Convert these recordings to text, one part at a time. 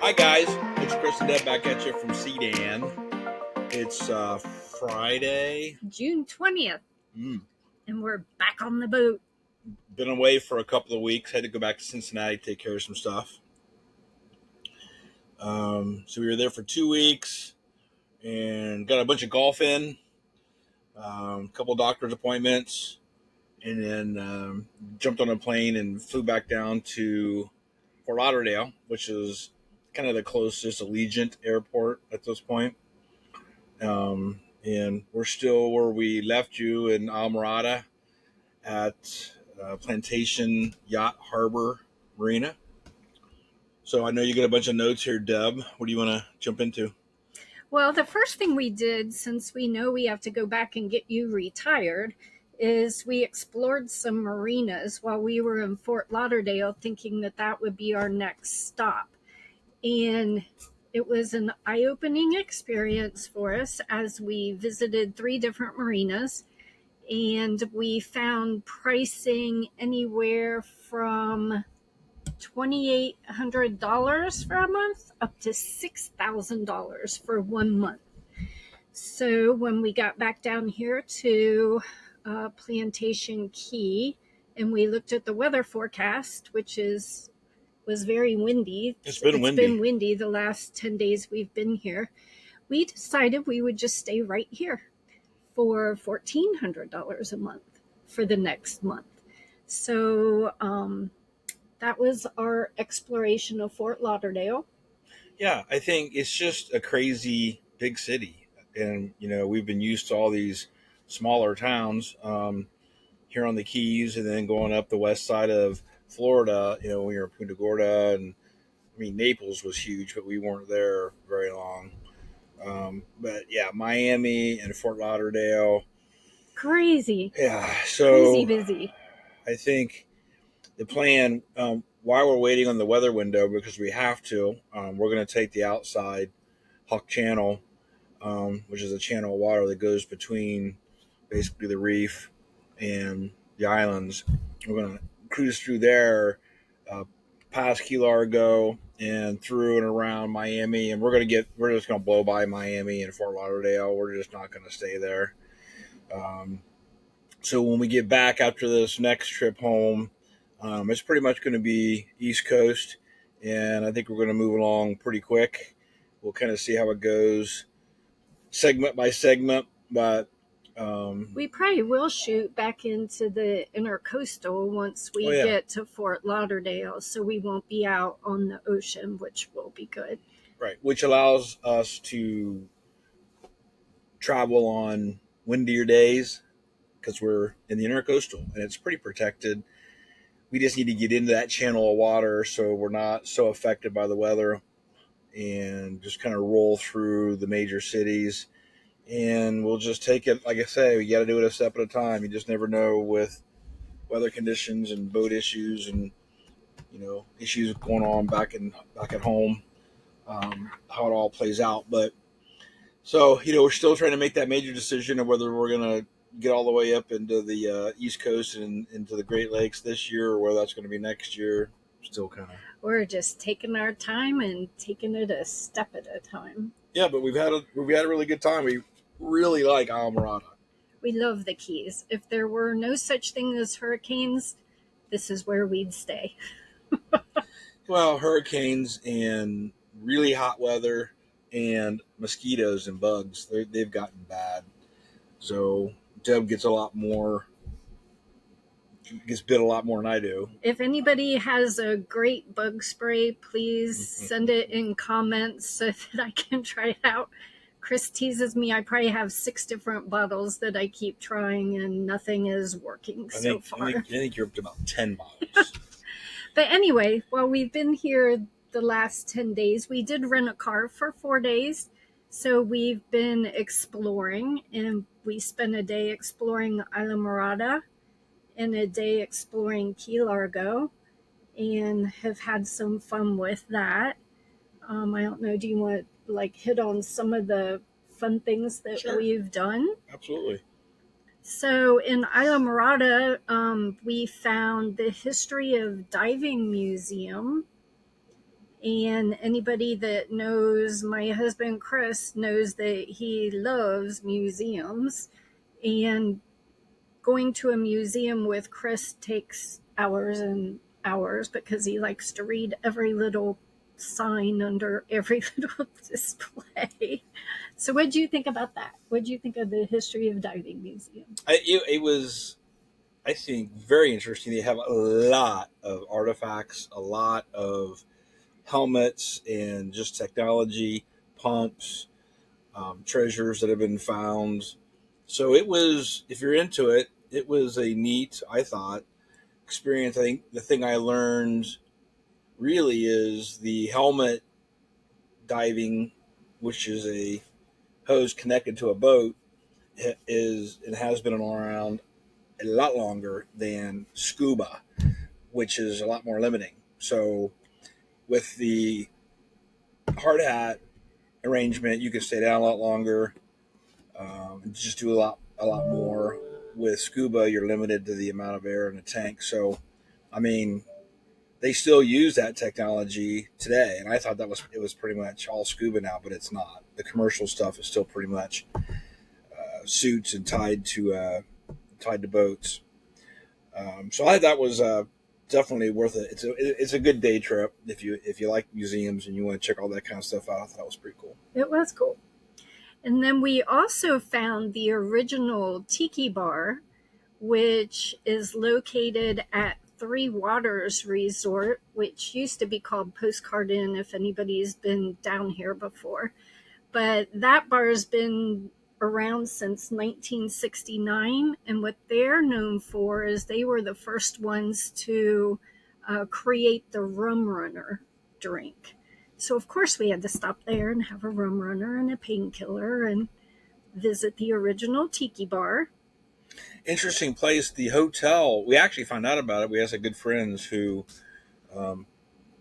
Hi guys, it's Chris and Deb back at you from Sedan. It's Friday. June 20th, Mm. and we're back on the boat. Been away for a couple of weeks. Had to go back to Cincinnati to take care of some stuff. So we were there for 2 weeks and got a bunch of golf in, a couple doctor's appointments, and then jumped on a plane and flew back down to Fort Lauderdale, which is kind of the closest Allegiant airport at this point. And we're still where we left you in Almirada at Plantation Yacht Harbor Marina. So I know you got a bunch of notes here, Deb. What do you want to jump into? Well, the first thing we did, since we know we have to go back and get you retired, is we explored some marinas while we were in Fort Lauderdale, thinking that that would be our next stop. And it was an eye-opening experience for us as we visited 3 different marinas, and we found pricing anywhere from $2,800 for a month up to $6,000 for 1 month. So when we got back down here to Plantation Key and we looked at the weather forecast, which was very windy. It's been windy the last 10 days we've been here. We decided we would just stay right here for $1,400 a month for the next month. So that was our exploration of Fort Lauderdale. Yeah, I think it's just a crazy big city. And, we've been used to all these smaller towns here on the Keys and then going up the west side of Florida, we were in Punta Gorda. And, Naples was huge, but we weren't there very long. But, yeah, Miami and Fort Lauderdale. Crazy. Yeah, so Crazy busy. I think the plan, while we're waiting on the weather window, because we have to, we're going to take the outside Hawk Channel, which is a channel of water that goes between basically the reef and the islands. We're going to cruise through there, past Key Largo and through and around Miami, and we're just going to blow by Miami and Fort Lauderdale. We're just not going to stay there. So when we get back after this next trip home, it's pretty much going to be East Coast, and I think we're going to move along pretty quick. We'll kind of see how it goes, segment by segment, but we probably will shoot back into the intercoastal once we get to Fort Lauderdale, so we won't be out on the ocean, which will be good. Right, which allows us to travel on windier days because we're in the intercoastal, and it's pretty protected. We just need to get into that channel of water so we're not so affected by the weather and just kind of roll through the major cities. And we'll just take it, like I say, we got to do it a step at a time. You just never know with weather conditions and boat issues and, issues going on back at home, how it all plays out. But so, we're still trying to make that major decision of whether we're going to get all the way up into the East Coast and into the Great Lakes this year, or whether that's going to be next year. Still kind of. We're just taking our time and taking it a step at a time. Yeah, but we've had a really good time. We really like Almirada. We love the Keys. If there were no such thing as hurricanes, this is where we'd stay. Well, hurricanes and really hot weather and mosquitoes and bugs, they've gotten bad. So Deb gets bit a lot more than I do. If anybody has a great bug spray, please send it in comments so that I can try it out. Chris teases me. I probably have 6 different bottles that I keep trying, and nothing is working so far. I think you're up to about 10 bottles. But anyway, while we've been here the last 10 days, we did rent a car for 4 days. So we've been exploring, and we spent a day exploring Islamorada and a day exploring Key Largo, and have had some fun with that. I don't know, do you want to hit on some of the fun things that we've done? Absolutely. So in Islamorada, we found the History of Diving Museum, And anybody that knows my husband Chris knows that he loves museums. And going to a museum with Chris takes hours and hours because he likes to read every little sign under every little display. So, what do you think about that? What do you think of the history of diving museums? It was, I think, very interesting. They have a lot of artifacts, a lot of helmets, and just technology, pumps, treasures that have been found. So it was, if you're into it, it was a neat, I thought, experience. I think the thing I learned really is the helmet diving, which is a hose connected to a boat, is and has been around a lot longer than scuba, which is a lot more limiting. So with the hard hat arrangement, you can stay down a lot longer, and just do a lot more. With scuba, you're limited to the amount of air in the tank. So, I mean, they still use that technology today, and I thought it was pretty much all scuba now, but it's not. The commercial stuff is still pretty much suits and tied to boats. So I thought that was definitely worth it. It's a good day trip if you like museums and you want to check all that kind of stuff out. I thought that was pretty cool. It was cool. And then we also found the original tiki bar, which is located at Three Waters Resort, which used to be called Postcard Inn if anybody's been down here before. But that bar has been around since 1969. And what they're known for is they were the first ones to create the rum runner drink. So, of course, we had to stop there and have a rum runner and a painkiller and visit the original tiki bar. Interesting place. The hotel. We actually found out about it. We had some good friends who um,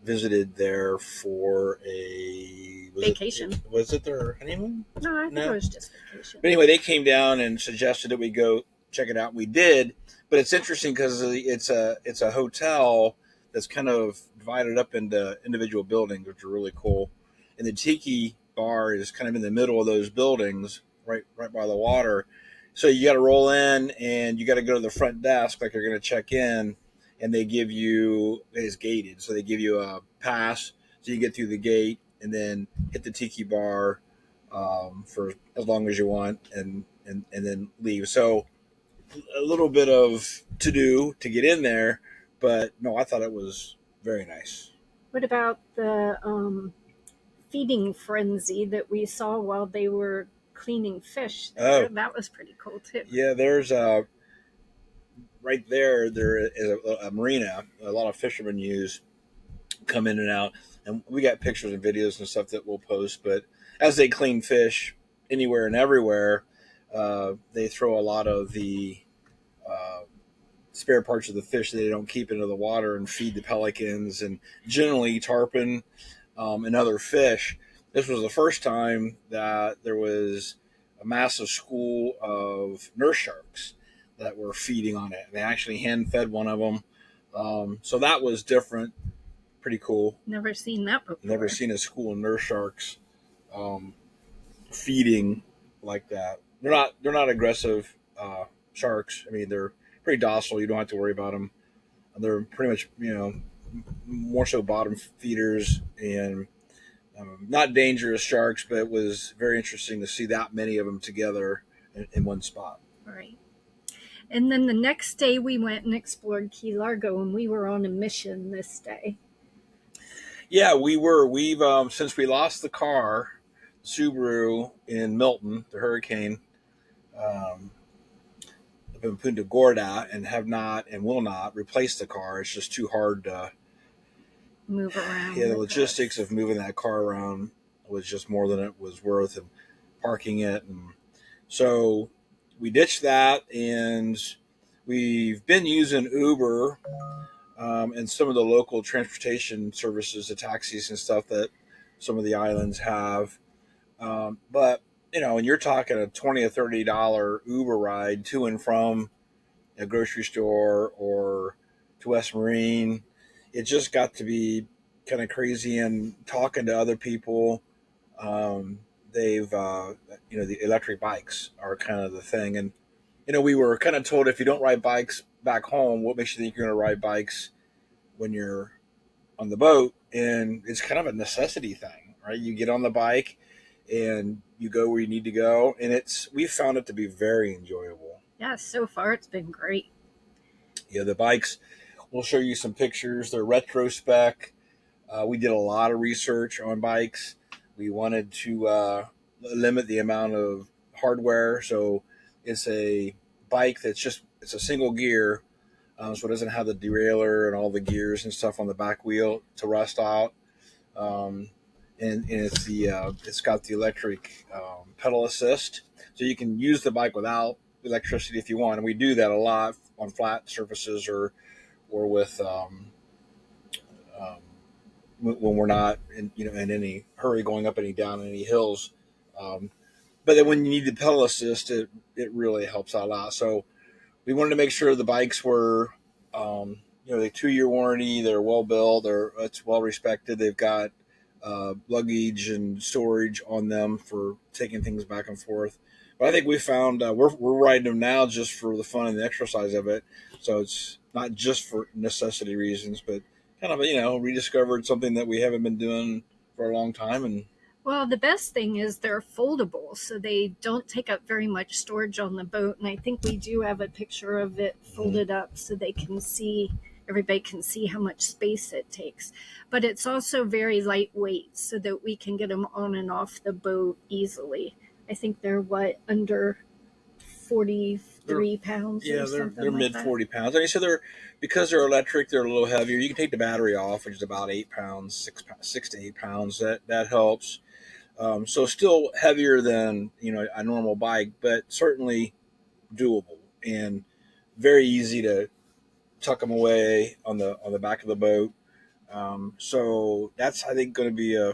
visited there for a Vacation. Was it their honeymoon? No, I think No. it was just vacation. But anyway, they came down and suggested that we go check it out. We did, but it's interesting because it's a hotel that's kind of divided up into individual buildings, which are really cool. And the tiki bar is kind of in the middle of those buildings, right by the water. So you got to roll in and you got to go to the front desk like you're going to check in, and they give you it's gated, so they give you a pass so you get through the gate and then hit the tiki bar for as long as you want, and then leave. So a little bit of to do to get in there, but no, I thought it was very nice. What about the feeding frenzy that we saw while they were cleaning fish there? Oh, That was pretty cool too. yeah, there's right there. There is a marina. A lot of fishermen use come in and out, and we got pictures and videos and stuff that we'll post. But as they clean fish anywhere and everywhere, they throw a lot of the uh, spare parts of the fish that they don't keep into the water and feed the pelicans and generally tarpon and other fish. This was the first time that there was a massive school of nurse sharks that were feeding on it. They actually hand fed one of them. So that was different, pretty cool. Never seen that before. Never seen a school of nurse sharks um, feeding like that. They're not aggressive sharks. I mean, they're pretty docile. You don't have to worry about them. They're pretty much more so bottom feeders and not dangerous sharks. But it was very interesting to see that many of them together in one spot. Right. And then the next day we went and explored Key Largo, and we were on a mission this day. Yeah, we were. We've since we lost the car, Subaru in Milton, the hurricane, um, been put into Gorda and have not and will not replace the car. It's just too hard to Move around. Yeah, the logistics of moving that car around was just more than it was worth, and parking it, and so we ditched that, and we've been using Uber and some of the local transportation services, the taxis and stuff that some of the islands have. But when you're talking a $20 or $30 Uber ride to and from a grocery store or to West Marine, it just got to be kind of crazy and talking to other people. Um, they've the electric bikes are kind of the thing, and we were kind of told if you don't ride bikes back home, what makes you think you're going to ride bikes when you're on the boat? And it's kind of a necessity thing, right? You get on the bike and you go where you need to go, and we found it to be very enjoyable. Yeah, so far it's been great. Yeah, the bikes. We'll show you some pictures. They're retro spec. We did a lot of research on bikes. We wanted to limit the amount of hardware, so it's a bike it's a single gear, so it doesn't have the derailleur and all the gears and stuff on the back wheel to rust out. Um, and it's got the electric pedal assist, so you can use the bike without electricity if you want. And we do that a lot on flat surfaces or with um, when we're not in any hurry going up any down any hills. Um, but then when you need the pedal assist, it really helps out a lot. So we wanted to make sure the bikes were, the 2-year warranty. They're well built. It's well respected. They've got luggage and storage on them for taking things back and forth. But I think we found we're riding them now just for the fun and the exercise of it. So it's not just for necessity reasons, but kind of rediscovered something that we haven't been doing for a long time. And Well, the best thing is they're foldable, so they don't take up very much storage on the boat. And I think we do have a picture of it folded up so everybody can see how much space it takes. But it's also very lightweight so that we can get them on and off the boat easily. I think they're under 43 pounds or something they're like mid that. 40 pounds. And so because they're electric, they're a little heavier. You can take the battery off, which is about 8 pounds, 6 to 8 pounds. That helps. So still heavier than a normal bike, but certainly doable and very easy to tuck them away on the back of the boat. So that's, I think, going to be a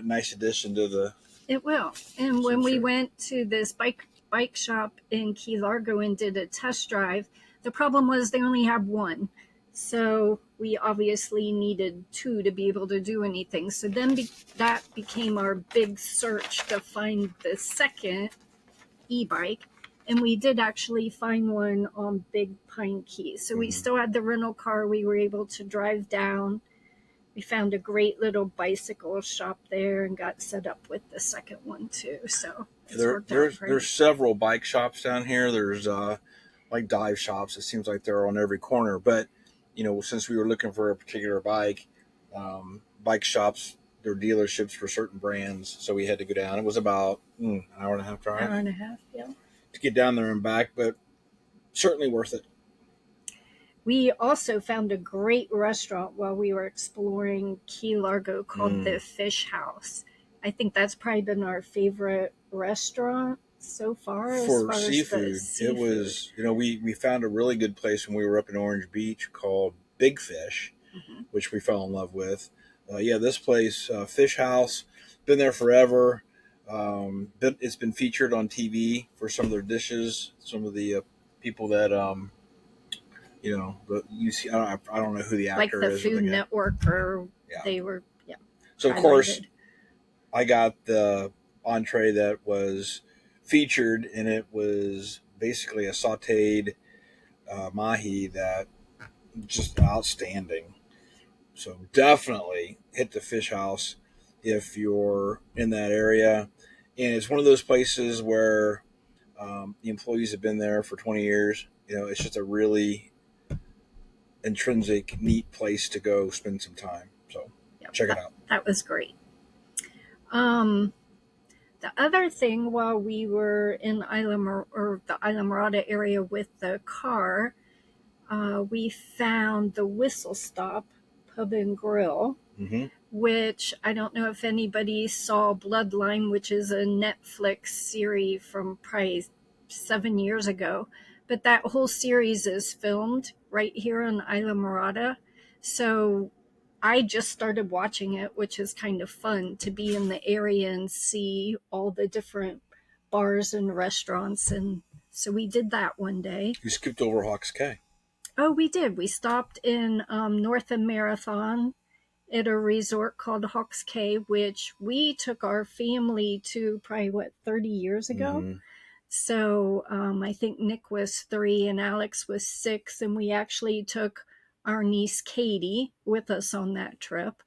nice addition to the It will. And when we sure. went to this bike shop in Key Largo and did a test drive, the problem was they only have one. So we obviously needed two to be able to do anything. So then that became our big search to find the second e-bike. And we did actually find one on Big Pine Key. So we still had the rental car. We were able to drive down. We found a great little bicycle shop there and got set up with the second one too. So it's worked out great. There's several bike shops down here. There's like dive shops. It seems like they're on every corner. But since we were looking for a particular bike, bike shops, they're dealerships for certain brands. So we had to go down. It was about an hour and a half drive. Hour and a half, yeah. To get down there and back, but certainly worth it. We also found a great restaurant while we were exploring Key Largo called the Fish House. I think that's probably been our favorite restaurant so far For as seafood, it was, we found a really good place when we were up in Orange Beach called Big Fish, which we fell in love with. This place, Fish House, been there forever. It's been featured on TV for some of their dishes. Some of the people that you see. I don't know who the like actor the is. Food Network, or Yeah. they were So of course, I got the entree that was featured, and it was basically a sautéed mahi that just outstanding. So definitely hit the Fish House if you're in that area. And it's one of those places where the employees have been there for 20 years. It's just a really intrinsic, neat place to go spend some time. So check it out. That was great. The other thing, while we were in the Islamorada area with the car, we found the Whistle Stop Pub and Grill, which I don't know if anybody saw Bloodline, which is a Netflix series from probably 7 years ago. But that whole series is filmed right here in Islamorada. So I just started watching it, which is kind of fun to be in the area and see all the different bars and restaurants. And so we did that one day. You skipped over Hawks Cay. Oh, we did. We stopped in Northam Marathon at a resort called Hawks Cay, which we took our family to probably, 30 years ago. Mm-hmm. So I think Nick was 3 and Alex was 6. And we actually took our niece Katie with us on that trip.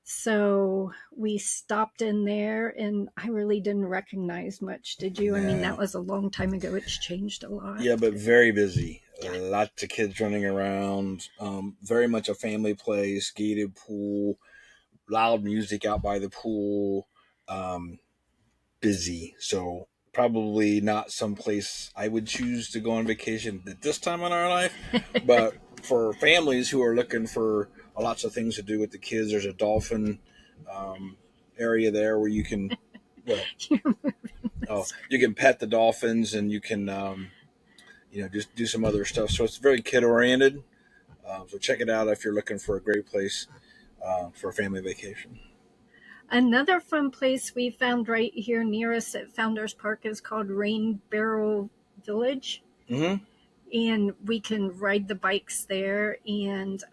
So we stopped in there, and I really didn't recognize much. Did you? I mean, that No. was a long time ago. It's changed a lot. Yeah, but very busy. Yeah. Lots of kids running around. Very much a family place. Gated pool, loud music out by the pool. Um, Busy. So probably not some place I would choose to go on vacation at this time in our life. But for families who are looking for lots of things to do with the kids, there's a dolphin um, area there where you can what? Oh, you can pet the dolphins and you can just do some other stuff. So it's very kid oriented. So check it out if you're looking for a great place for a family vacation. Another fun place we found right here near us at Founders Park is called Rain Barrel Village. Mm-hmm. And we can ride the bikes there. And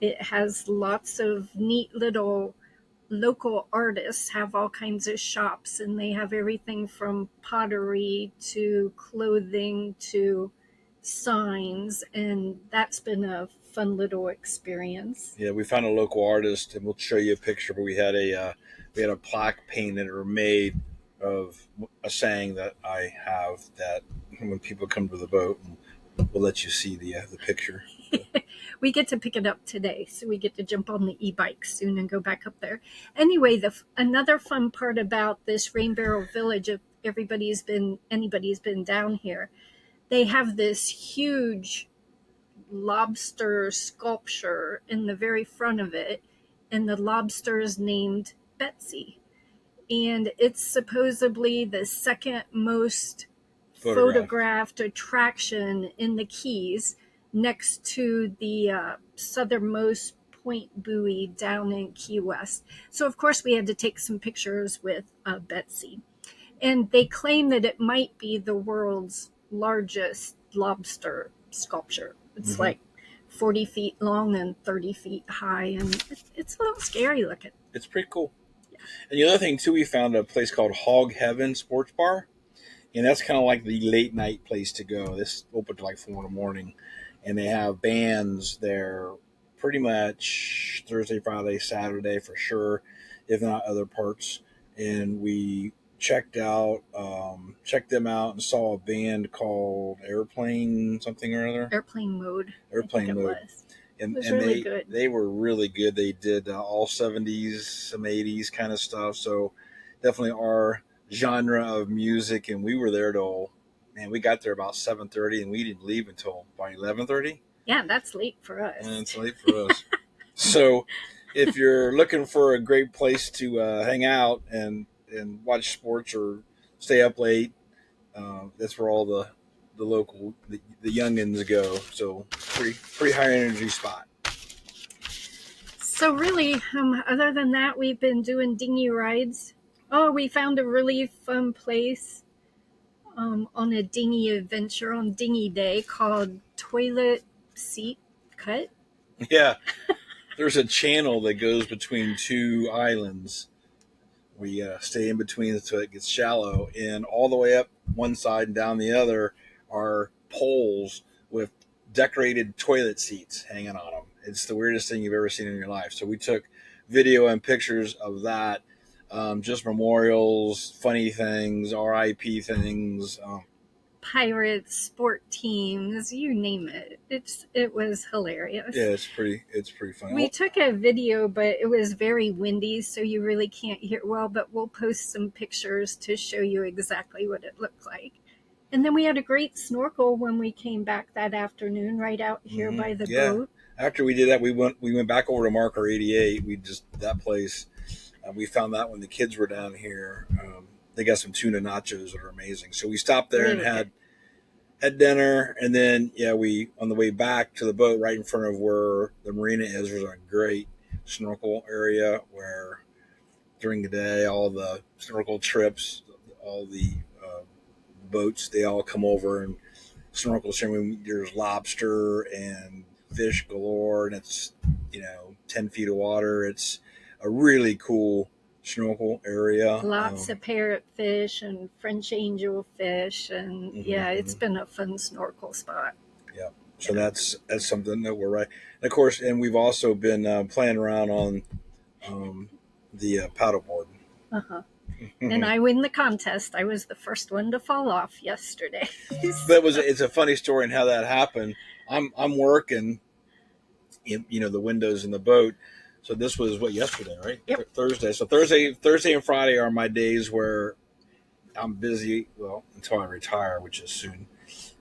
it has lots of neat little local artists, have all kinds of shops, and they have everything from pottery to clothing to signs. And that's been a fun little experience. Yeah, we found a local artist, and we'll show you a picture. But we had a plaque painted or made of a saying that I have that when people come to the boat, and we'll let you see the picture. We get to pick it up today, so we get to jump on the e-bike soon and go back up there. Anyway, another fun part about this Rain Barrel Village, if anybody's been down here, they have this huge lobster sculpture in the very front of it, and the lobster is named Betsy. And it's supposedly the second most photographed attraction in the Keys, next to the southernmost point buoy down in Key West. So, of course, we had to take some pictures with Betsy. And they claim that it might be the world's largest lobster sculpture. It's Mm-hmm. like 40 feet long and 30 feet high, and it's a little scary looking. It's pretty cool. And the other thing too, we found a place called Hog Heaven Sports Bar, and that's kind of like the late night place to go. This open to like 4 in the morning, and they have bands there pretty much Thursday, Friday, Saturday for sure, if not other parts. And we checked them out, and saw a band called Airplane something or other. Airplane Mode. Airplane Mode. Was. And, It was and really they good. they were really good. They did all 70s, some 80s kind of stuff. So definitely our genre of music. And we were there till, man, we got there about 7:30, and we didn't leave until by 11:30. Yeah, that's late for us. And it's late for us. So if you're looking for a great place to hang out and watch sports or stay up late, that's where all the the youngins go. So pretty high energy spot. So really, other than that, we've been doing dinghy rides. Oh, we found a really fun place on a dinghy adventure on Dinghy Day called Toilet Seat Cut. Yeah, there's a channel that goes between two islands. We stay in between so it gets shallow, and all the way up one side and down the other are poles with decorated toilet seats hanging on them. It's the weirdest thing you've ever seen in your life. So we took video and pictures of that, just memorials, funny things, RIP things. Pirates, sport teams, you name it. It was hilarious. Yeah, it's pretty funny. We took a video, but it was very windy, so you really can't hear well, but we'll post some pictures to show you exactly what it looked like. And then we had a great snorkel when we came back that afternoon, right out here by the boat. After we did that, we went back over to Marker 88. That place. We found that when the kids were down here. They got some tuna nachos that are amazing. So we stopped there and had dinner, and then we on the way back to the boat right in front of where the marina is. There's a great snorkel area where during the day all the snorkel trips, all the boats, they all come over and snorkel swimming. There's lobster and fish galore, and it's 10 feet of water. It's a really cool snorkel area. Lots of parrotfish and French angelfish, and it's been a fun snorkel spot. Yeah. So that's something that we're right. And of course, and we've also been playing around on the paddleboard. Uh-huh. And I win the contest. I was the first one to fall off yesterday. It's a funny story and how that happened. I'm working in the windows in the boat. So this was yesterday, right? Yep. Thursday. So Thursday and Friday are my days where I'm busy. Well, until I retire, which is soon.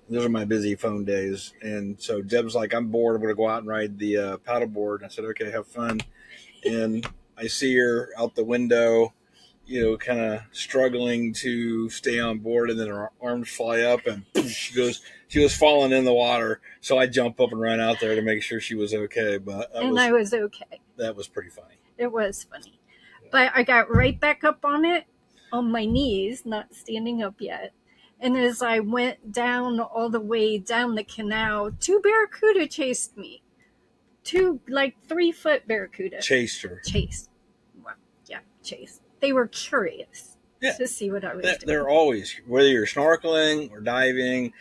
Those are my busy phone days. And so Deb's like, I'm bored. I'm going to go out and ride the paddleboard. And I said, okay, have fun. And I see her out the window, kind of struggling to stay on board, and then her arms fly up and she was falling in the water. So I jump up and run out there to make sure she was okay. But I was okay. That was pretty funny. It was funny. Yeah. But I got right back up on it on my knees, not standing up yet. And as I went down all the way down the canal, 2 barracuda chased me. 2 3-foot barracuda. Chased her. Chased. Well, yeah, chased. They were curious to see what I was doing. They're always, whether you're snorkeling or diving,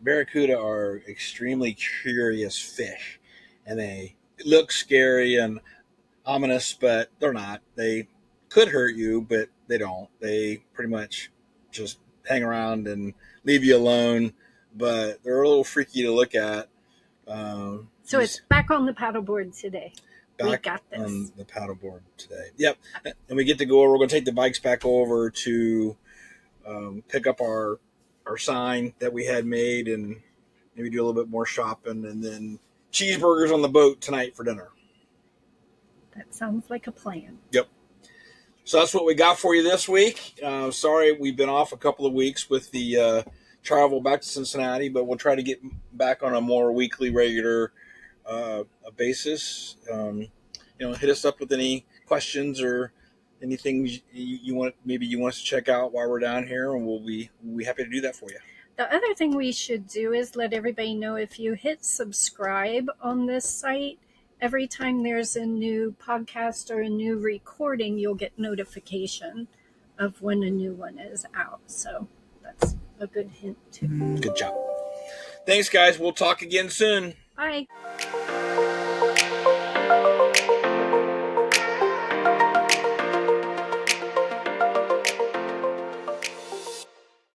barracuda are extremely curious fish. And they look scary and ominous, but they're not. They could hurt you, but they don't. They pretty much just hang around and leave you alone, but they're a little freaky to look at. So it's back on the paddleboard today. We got this. On the paddleboard today. Yep. And we get to go over. We're going to take the bikes back over to pick up our sign that we had made and maybe do a little bit more shopping, and then cheeseburgers on the boat tonight for dinner. That sounds like a plan. Yep. So that's what we got for you this week. Sorry we've been off a couple of weeks with the travel back to Cincinnati, but we'll try to get back on a more weekly, regular basis. Hit us up with any questions or anything you want us to check out while we're down here, and we'll be happy to do that for you. The other thing we should do is let everybody know, if you hit subscribe on this site, every time there's a new podcast or a new recording, you'll get notification of when a new one is out. So that's a good hint too. Good job. Thanks, guys. We'll talk again soon. Bye.